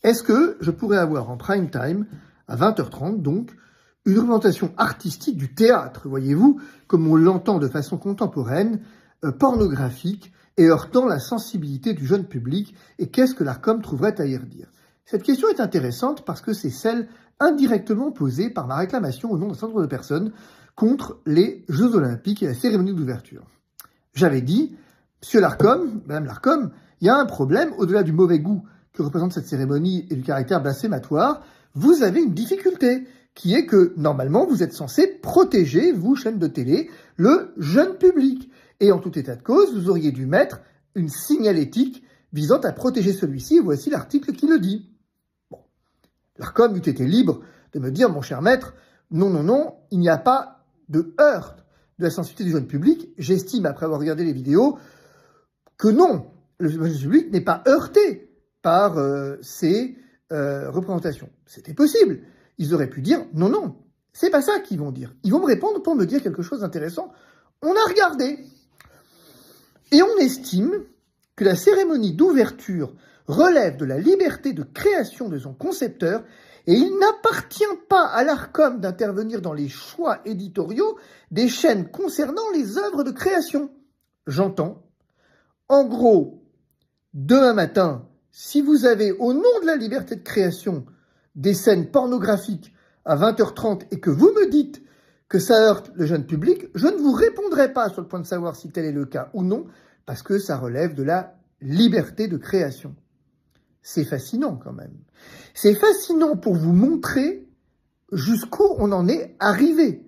Est-ce que je pourrais avoir en prime time, à 20h30 donc, une représentation artistique du théâtre, voyez-vous, comme on l'entend de façon contemporaine, pornographique, et heurtant la sensibilité du jeune public, et qu'est-ce que l'Arcom trouverait à y redire? Cette question est intéressante parce que c'est celle indirectement posée par ma réclamation au nom d'un certain nombre de personnes contre les Jeux Olympiques et la cérémonie d'ouverture. J'avais dit, Monsieur l'Arcom, Madame l'Arcom, il y a un problème, au-delà du mauvais goût que représente cette cérémonie et du caractère blasphématoire, vous avez une difficulté, qui est que, normalement, vous êtes censé protéger, vous, chaîne de télé, le jeune public. Et en tout état de cause, vous auriez dû mettre une signalétique visant à protéger celui-ci, et voici l'article qui le dit. Bon, l'Arcom eût été libre de me dire, mon cher maître, non, il n'y a pas de heurte de la sensibilité du jeune public. J'estime, après avoir regardé les vidéos, que non, le jeune public n'est pas heurté par ces représentations. C'était possible. Ils auraient pu dire non, c'est pas ça qu'ils vont dire. Ils vont me répondre pour me dire quelque chose d'intéressant. On a regardé. Et on estime que la cérémonie d'ouverture relève de la liberté de création de son concepteur et il n'appartient pas à l'Arcom d'intervenir dans les choix éditoriaux des chaînes concernant les œuvres de création. J'entends. En gros, demain matin, si vous avez, au nom de la liberté de création, des scènes pornographiques à 20h30 et que vous me dites que ça heurte le jeune public, je ne vous répondrai pas sur le point de savoir si tel est le cas ou non, parce que ça relève de la liberté de création. C'est fascinant quand même. C'est fascinant pour vous montrer jusqu'où on en est arrivé.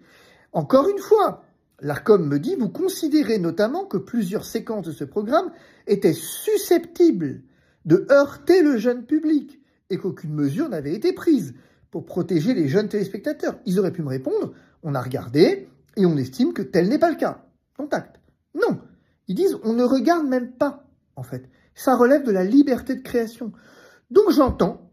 Encore une fois, l'Arcom me dit, vous considérez notamment que plusieurs séquences de ce programme étaient susceptibles de heurter le jeune public et qu'aucune mesure n'avait été prise pour protéger les jeunes téléspectateurs. Ils auraient pu me répondre, on a regardé et on estime que tel n'est pas le cas. Contact. Non. Ils disent, on ne regarde même pas, en fait. Ça relève de la liberté de création. Donc j'entends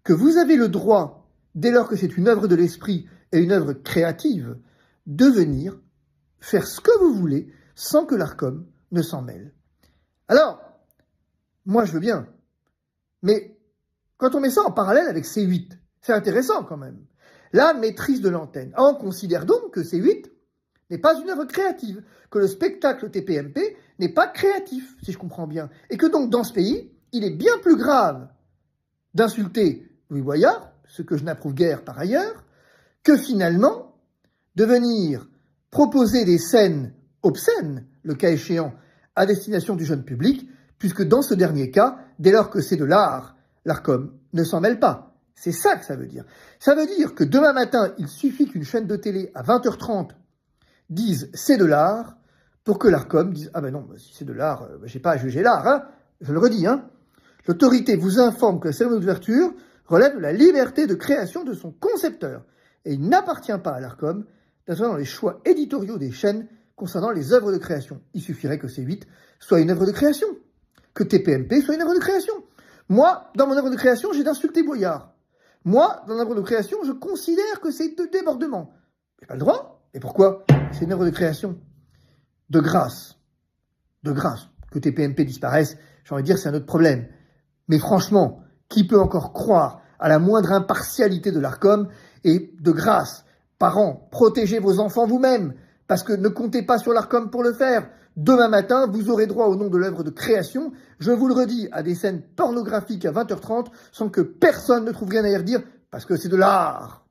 que vous avez le droit, dès lors que c'est une œuvre de l'esprit et une œuvre créative, de venir faire ce que vous voulez sans que l'Arcom ne s'en mêle. Alors, moi je veux bien, mais quand on met ça en parallèle avec C8, c'est intéressant quand même. La maîtrise de l'antenne. On considère donc que C8 n'est pas une œuvre créative, que le spectacle TPMP n'est pas créatif, si je comprends bien, et que donc dans ce pays, il est bien plus grave d'insulter Louis Boyard, ce que je n'approuve guère par ailleurs, que finalement de venir proposer des scènes obscènes, le cas échéant, à destination du jeune public, puisque dans ce dernier cas, dès lors que c'est de l'art, l'Arcom ne s'en mêle pas. C'est ça que ça veut dire. Ça veut dire que demain matin, il suffit qu'une chaîne de télé à 20h30 dise « c'est de l'art » pour que l'Arcom dise « ah ben non, si c'est de l'art, j'ai pas à juger l'art, hein ». Je le redis, hein. L'autorité vous informe que la cérémonie d'ouverture relève de la liberté de création de son concepteur et il n'appartient pas à l'Arcom d'intervenir dans les choix éditoriaux des chaînes concernant les œuvres de création. Il suffirait que C8 soit une œuvre de création, que TPMP soit une œuvre de création. Moi, dans mon œuvre de création, j'ai d'insulter Boyard. Moi, dans mon œuvre de création, je considère que c'est de débordement. J'ai pas le droit. Et pourquoi? C'est une œuvre de création. De grâce. Que TPMP disparaisse, j'ai envie de dire, c'est un autre problème. Mais franchement, qui peut encore croire à la moindre impartialité de l'Arcom? Et de grâce, parents, protégez vos enfants vous-même, parce que ne comptez pas sur l'Arcom pour le faire. Demain matin, vous aurez droit au nom de l'œuvre de création, je vous le redis, à des scènes pornographiques à 20h30 sans que personne ne trouve rien à y redire, parce que c'est de l'art.